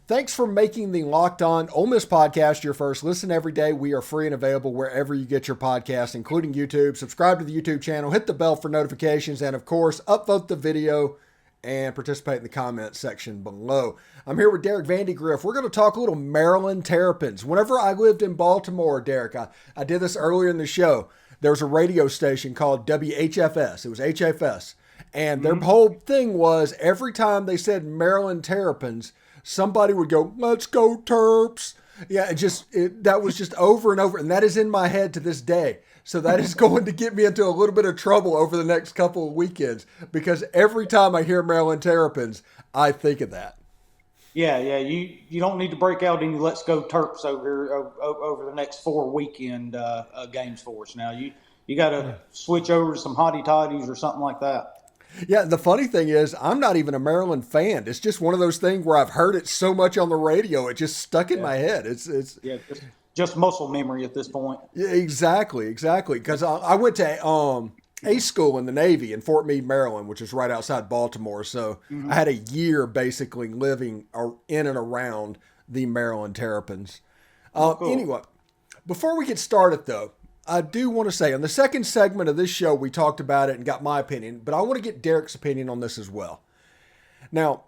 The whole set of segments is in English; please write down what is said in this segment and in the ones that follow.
Thanks for making the Locked On Ole Miss podcast your first listen every day. We are free and available wherever you get your podcasts, including YouTube. Subscribe to the YouTube channel, hit the bell for notifications, and of course, upvote the video and participate in the comment section below. I'm here with Derek Vandygriff. We're going to talk a little Maryland Terrapins. Whenever I lived in Baltimore, Derek, I did this earlier in the show. There was a radio station called WHFS. It was HFS. And their whole thing was every time they said Maryland Terrapins, somebody would go, "Let's go Terps." Yeah, that was just over and over. And that is in my head to this day. So that is going to get me into a little bit of trouble over the next couple of weekends because every time I hear Maryland Terrapins, I think of that. Yeah. You don't need to break out any "Let's go Terps" over the next 4 weekend games for us. Now you got to switch over to some hottie toddies or something like that. Yeah, the funny thing is, I'm not even a Maryland fan. It's just one of those things where I've heard it so much on the radio, it just stuck in my head. It's just muscle memory at this point. Yeah, exactly. Because I went to a school in the Navy in Fort Meade, Maryland, which is right outside Baltimore. So I had a year basically living in and around the Maryland Terrapins. Cool. Anyway, before we get started, though, I do want to say, on the second segment of this show, we talked about it and got my opinion, but I want to get Derek's opinion on this as well. Now,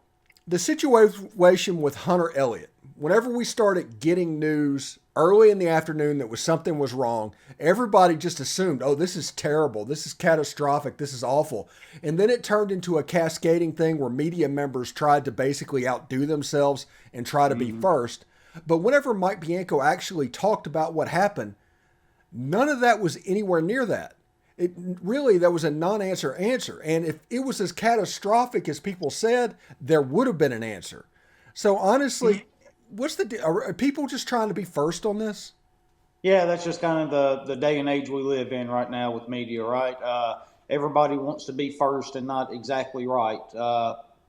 the situation with Hunter Elliott, whenever we started getting news early in the afternoon that something was wrong, everybody just assumed, oh, this is terrible, this is catastrophic, this is awful. And then it turned into a cascading thing where media members tried to basically outdo themselves and try to be first. But whenever Mike Bianco actually talked about what happened, none of that was anywhere near that. That was a non-answer answer. And if it was as catastrophic as people said, there would have been an answer. So honestly, are people just trying to be first on this? Yeah, that's just kind of the day and age we live in right now with media, right? Everybody wants to be first and not exactly right.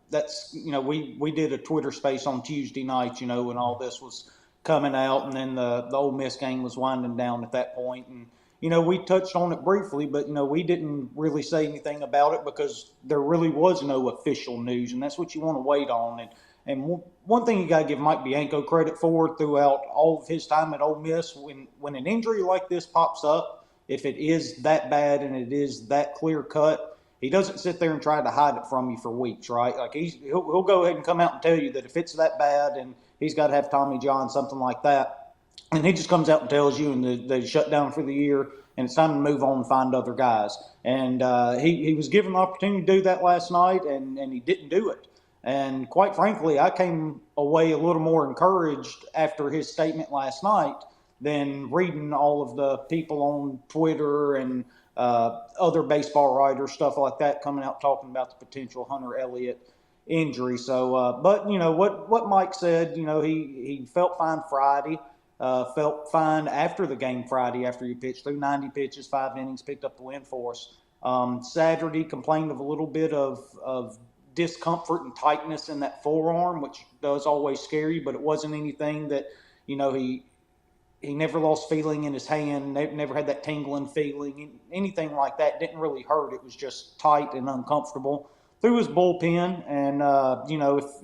That's, we did a Twitter space on Tuesday night, when all this was coming out, and then the Ole Miss game was winding down at that point. And, we touched on it briefly, but, we didn't really say anything about it because there really was no official news, and that's what you want to wait on. And one thing you got to give Mike Bianco credit for throughout all of his time at Ole Miss, when an injury like this pops up, if it is that bad and it is that clear cut, he doesn't sit there and try to hide it from you for weeks, right? Like he'll go ahead and come out and tell you that if it's that bad and he's got to have Tommy John, something like that, and he just comes out and tells you, and they shut down for the year, and it's time to move on and find other guys. And he was given the opportunity to do that last night, and he didn't do it. And quite frankly, I came away a little more encouraged after his statement last night than reading all of the people on Twitter and other baseball writers, stuff like that, coming out talking about the potential Hunter Elliott injury. So, but what Mike said, he felt fine Friday, felt fine after the game Friday after he pitched through 90 pitches, 5 innings, picked up the win for us. Saturday complained of a little bit of discomfort and tightness in that forearm, which does always scare you, but it wasn't anything that, he never lost feeling in his hand, never had that tingling feeling, anything like that. Didn't really hurt. It was just tight and uncomfortable. Through his bullpen, and,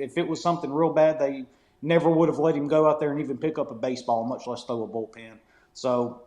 if it was something real bad, they never would have let him go out there and even pick up a baseball, much less throw a bullpen. So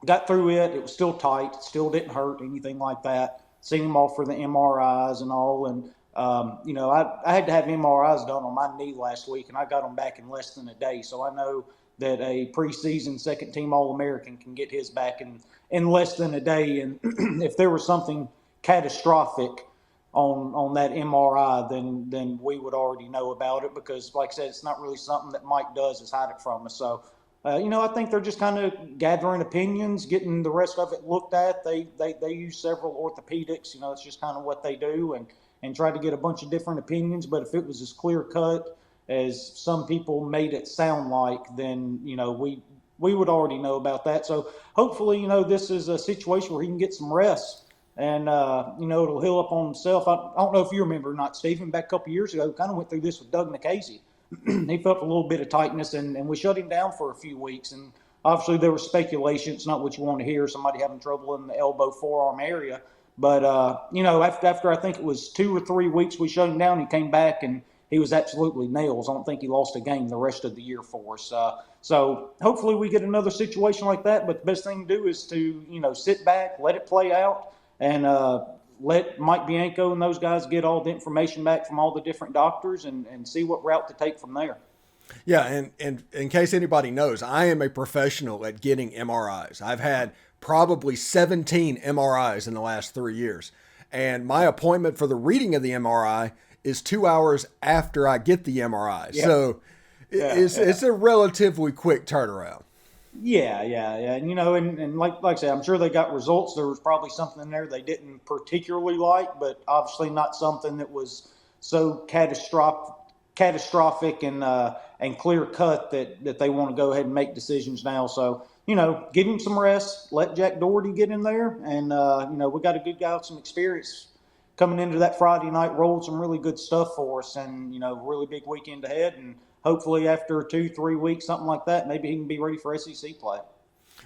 got through it. It was still tight. Still didn't hurt, anything like that. Seen him off for the MRIs and all, and I had to have MRIs done on my knee last week, and I got them back in less than a day. So I know that a preseason second-team All-American can get his back in less than a day. And if there was something catastrophic on that MRI, then we would already know about it because, like I said, it's not really something that Mike does is hide it from us. So, I think they're just kind of gathering opinions, getting the rest of it looked at. They use several orthopedics. It's just kind of what they do, and try to get a bunch of different opinions. But if it was as clear cut as some people made it sound like, then, we would already know about that. So hopefully, this is a situation where he can get some rest and, it'll heal up on himself. I don't know if you remember or not, Stephen, back a couple of years ago, kind of went through this with Doug Nikhazy. He felt a little bit of tightness, and we shut him down for a few weeks. And obviously there was speculation. It's not what you want to hear, somebody having trouble in the elbow, forearm area. But, after I think it was 2 or 3 weeks we shut him down, he came back and he was absolutely nails. I don't think he lost a game the rest of the year for us. So hopefully we get another situation like that. But the best thing to do is to sit back, let it play out, and let Mike Bianco and those guys get all the information back from all the different doctors and see what route to take from there. Yeah, and in case anybody knows, I am a professional at getting MRIs. I've had probably 17 MRIs in the last 3 years. And my appointment for the reading of the MRI is 2 hours after I get the MRI. Yeah. So it's a relatively quick turnaround. Yeah. And like I said, I'm sure they got results. There was probably something in there they didn't particularly like, but obviously not something that was so catastrophic and clear cut that they want to go ahead and make decisions now. So, give him some rest, let Jack Doherty get in there. And, we got a good guy with some experience coming into that Friday night, rolled some really good stuff for us and, really big weekend ahead. And hopefully after 2-3 weeks, something like that, maybe he can be ready for SEC play.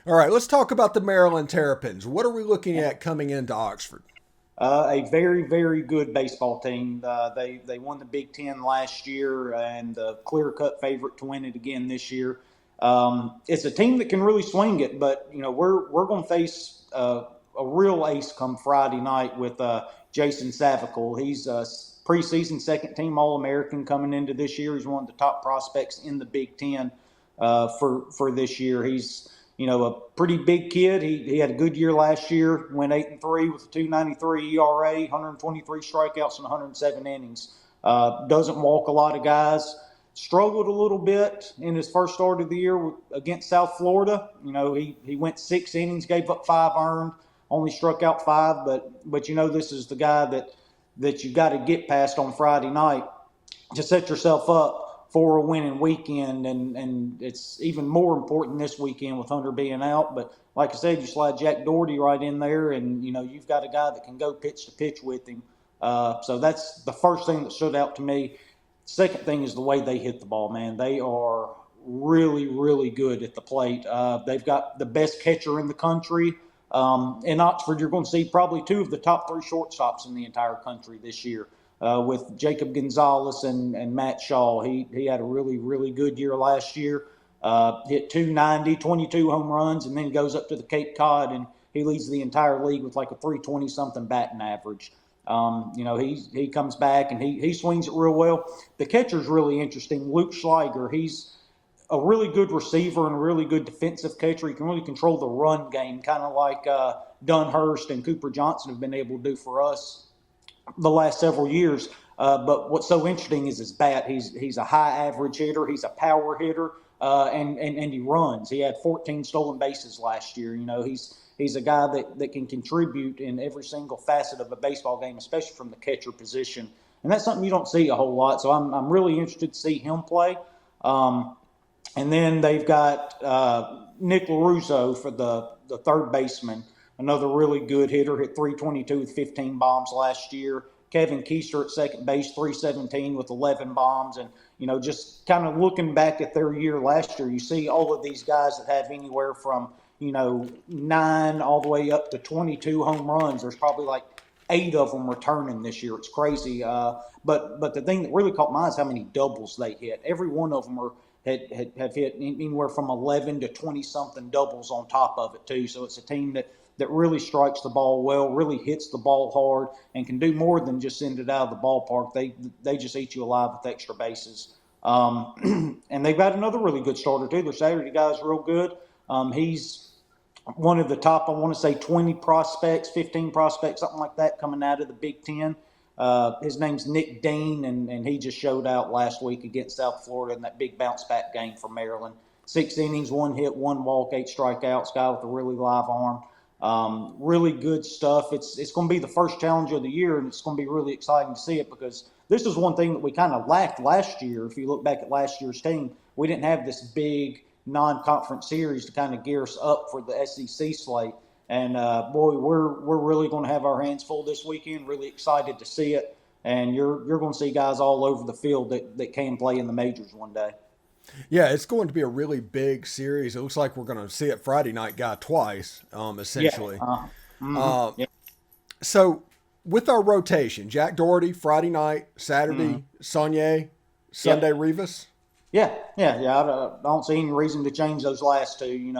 All right, let's talk about the Maryland Terrapins. What are we looking at coming into Oxford? A very, very good baseball team. They won the Big Ten last year and the clear-cut favorite to win it again this year. It's a team that can really swing it, but we're going to face a real ace come Friday night with Jason Savickle. He's a preseason second-team All-American coming into this year. He's one of the top prospects in the Big Ten for this year. He's a pretty big kid. He had a good year last year, went 8-3 with a 2.93 ERA, 123 strikeouts in 107 innings. Doesn't walk a lot of guys. Struggled a little bit in his first start of the year against South Florida. He went 6 innings, gave up 5 earned, only struck out 5. But this is the guy that you got to get past on Friday night to set yourself up for a winning weekend, and it's even more important this weekend with Hunter being out. But like I said, you slide Jack Doherty right in there, and you've got a guy that can go pitch to pitch with him. So that's the first thing that stood out to me. Second thing is the way they hit the ball, man. They are really, really good at the plate. They've got the best catcher in the country. In Oxford, you're going to see probably 2 of the top 3 shortstops in the entire country this year. With Jacob Gonzalez and Matt Shaw. He had a really, really good year last year. Hit 290, 22 home runs, and then goes up to the Cape Cod, and he leads the entire league with like a 320-something batting average. He comes back, and he swings it real well. The catcher's really interesting. Luke Schleiger, he's a really good receiver and a really good defensive catcher. He can really control the run game, kind of like Dunhurst and Cooper Johnson have been able to do for us the last several years. But what's so interesting is his bat. He's a high average hitter. He's a power hitter, and he runs. He had 14 stolen bases last year. He's a guy that can contribute in every single facet of a baseball game, especially from the catcher position. And that's something you don't see a whole lot. So I'm really interested to see him play. And then they've got Nick LaRusso for the third baseman. Another really good hitter, hit 322 with 15 bombs last year. Kevin Keister at second base, 317 with 11 bombs. And, just kind of looking back at their year last year, you see all of these guys that have anywhere from, 9 all the way up to 22 home runs. There's probably like 8 of them returning this year. It's crazy. But the thing that really caught my eye is how many doubles they hit. Every one of them have hit anywhere from 11 to 20-something doubles on top of it, too. So it's a team that really strikes the ball well, really hits the ball hard, and can do more than just send it out of the ballpark. They just eat you alive with extra bases. And they've got another really good starter, too. Their Saturday guy's real good. He's one of the top, I want to say, 20 prospects, 15 prospects, something like that, coming out of the Big Ten. His name's Nick Dean, and he just showed out last week against South Florida in that big bounce-back game for Maryland. 6 innings, 1 hit, 1 walk, 8 strikeouts, guy with a really live arm. Really good stuff. It's going to be the first challenge of the year, and it's going to be really exciting to see it because this is one thing that we kind of lacked last year. If you look back at last year's team, we didn't have this big non-conference series to kind of gear us up for the SEC slate. And, boy, we're really going to have our hands full this weekend. Really excited to see it. And you're going to see guys all over the field that can play in the majors one day. Yeah, it's going to be a really big series. It looks like we're going to see it Friday night guy twice, essentially. Yeah. Yeah. So with our rotation, Jack Doherty, Friday night, Saturday, Saunier, Sunday, Rivas. Yeah. I don't see any reason to change those last two.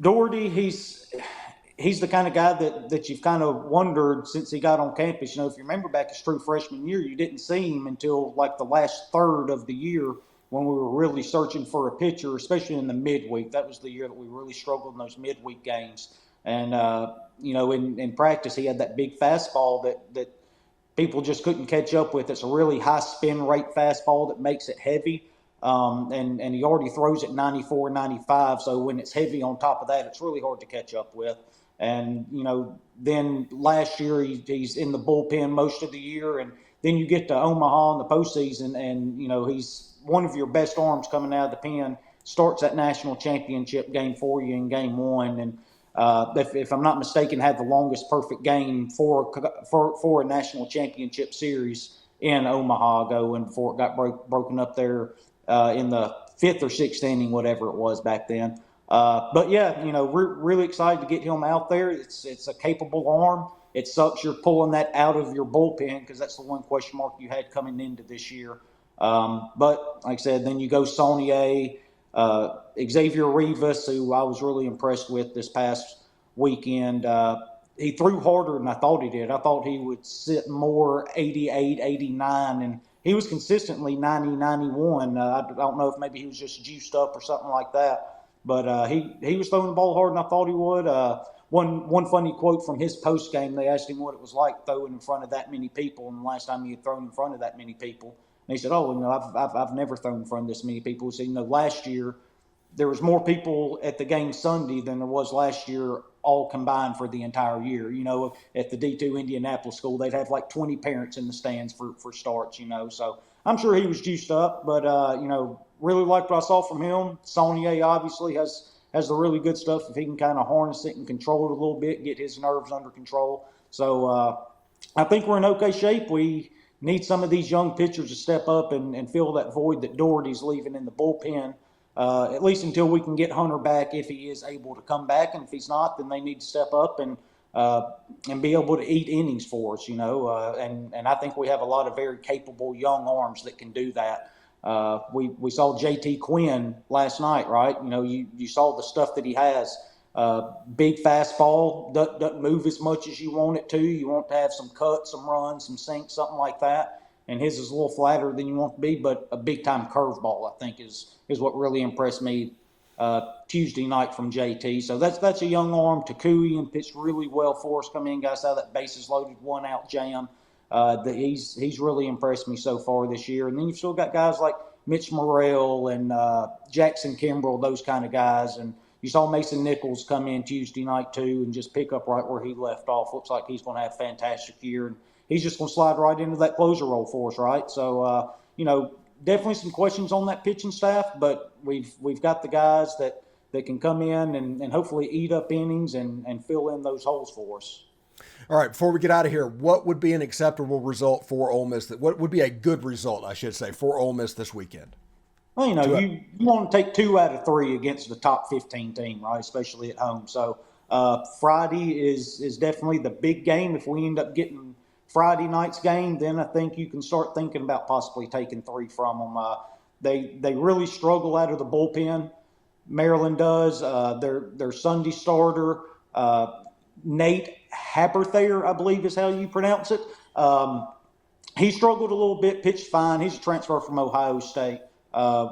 Doherty, he's the kind of guy that you've kind of wondered since he got on campus. If you remember back his true freshman year, you didn't see him until like the last third of the year when we were really searching for a pitcher, especially in the midweek. That was the year that we really struggled in those midweek games. And, in practice, he had that big fastball that people just couldn't catch up with. It's a really high spin rate fastball that makes it heavy. And he already throws at 94, 95. So when it's heavy on top of that, it's really hard to catch up with. And, then last year he's in the bullpen most of the year. And then you get to Omaha in the postseason and, he's one of your best arms coming out of the pen, starts that national championship game for you in game one. And if I'm not mistaken, had the longest perfect game for a national championship series in Omaha going before it got broken up there in the fifth or sixth inning, whatever it was back then. But yeah, we're really excited to get him out there. It's a capable arm. It sucks you're pulling that out of your bullpen because that's the one question mark you had coming into this year. But like I said, then you go Saunier, Xavier Rivas, who I was really impressed with this past weekend. He threw harder than I thought he did. I thought he would sit more 88, 89, and he was consistently 90, 91. I don't know if maybe he was just juiced up or something like that. But he was throwing the ball harder than I thought he would. One funny quote from his post game, they asked him what it was like throwing in front of that many people, and the last time he had thrown in front of that many people. And he said, I've never thrown in front of this many people. He said, last year there was more people at the game Sunday than there was last year all combined for the entire year. At the D2 Indianapolis school, they'd have like 20 parents in the stands for starts, So I'm sure he was juiced up, but, really liked what I saw from him. Saunier obviously has the really good stuff if he can kind of harness it and control it a little bit, get his nerves under control. So I think we're in okay shape. We need some of these young pitchers to step up and fill that void that Doherty's leaving in the bullpen, at least until we can get Hunter back if he is able to come back. And if he's not, then they need to step up and be able to eat innings for us, and I think we have a lot of very capable young arms that can do that. We saw JT Quinn last night, right? You saw the stuff that he has. Big fastball, doesn't move as much as you want it to. You want to have some cuts, some runs, some sinks, something like that. And his is a little flatter than you want to be, but a big-time curveball, I think, is what really impressed me Tuesday night from JT. So that's a young arm. Takui pitched really well for us coming in, guys, out of that bases-loaded one-out jam. That he's really impressed me so far this year. And then you've still got guys like Mitch Morrell and Jackson Kimbrell, those kind of guys. And you saw Mason Nichols come in Tuesday night too and just pick up right where he left off. Looks like he's going to have a fantastic year. And he's just going to slide right into that closer role for us, right? So, definitely some questions on that pitching staff, but we've got the guys that can come in and hopefully eat up innings and fill in those holes for us. All right, before we get out of here, what would be an acceptable result for Ole Miss? What would be a good result, I should say, for Ole Miss this weekend? Well, you want to take 2 out of 3 against the top 15 team, right, especially at home. So Friday is definitely the big game. If we end up getting Friday night's game, then I think you can start thinking about possibly taking 3 from them. They really struggle out of the bullpen. Maryland does. Their Sunday starter, Nate Haberthayer, I believe is how you pronounce it. He struggled a little bit, pitched fine. He's a transfer from Ohio State.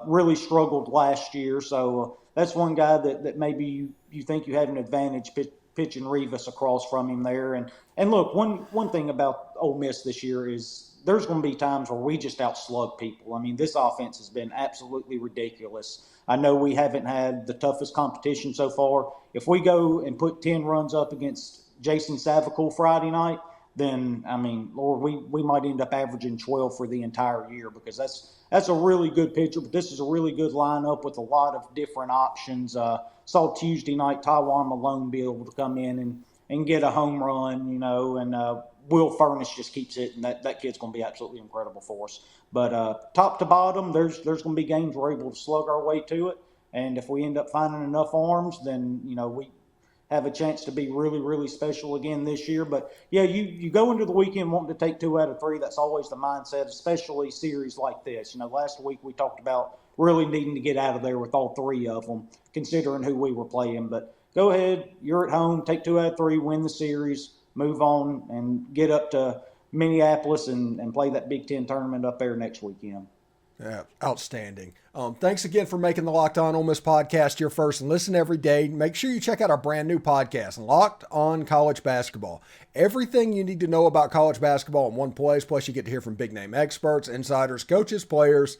Really struggled last year. So that's one guy that maybe you think you have an advantage pitching Rivas across from him there. And look, one thing about Ole Miss this year is there's going to be times where we just outslug people. I mean, this offense has been absolutely ridiculous. I know we haven't had the toughest competition so far. If we go and put 10 runs up against Jason Savicool Friday night, then, I mean, Lord, we might end up averaging 12 for the entire year because that's a really good pitcher, but this is a really good lineup with a lot of different options. Saw Tuesday night Taiwan Malone be able to come in and get a home run, and Will Furnish just keeps hitting. That kid's going to be absolutely incredible for us. But top to bottom, there's going to be games we're able to slug our way to it. And if we end up finding enough arms, then, have a chance to be really, really special again this year. But yeah, you go into the weekend wanting to take 2 out of 3. That's always the mindset, especially series like this. Last week we talked about really needing to get out of there with all 3 of them, considering who we were playing. But go ahead, you're at home, take 2 out of 3, win the series, move on, and get up to Minneapolis and play that Big Ten tournament up there next weekend. Yeah, outstanding. Thanks again for making the Locked On Ole Miss podcast your first and listen every day. Make sure you check out our brand new podcast, Locked On College Basketball. Everything you need to know about college basketball in one place, plus you get to hear from big name experts, insiders, coaches, players.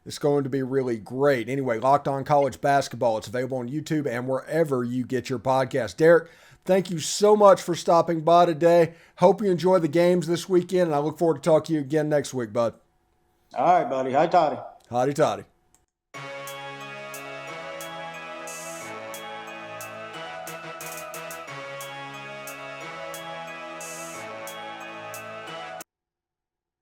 It's going to be really great. Anyway, Locked On College Basketball. It's available on YouTube and wherever you get your podcast. Derek, thank you so much for stopping by today. Hope you enjoy the games this weekend, and I look forward to talking to you again next week, bud. All right, buddy. Hi, Toddy. Hotty toddy.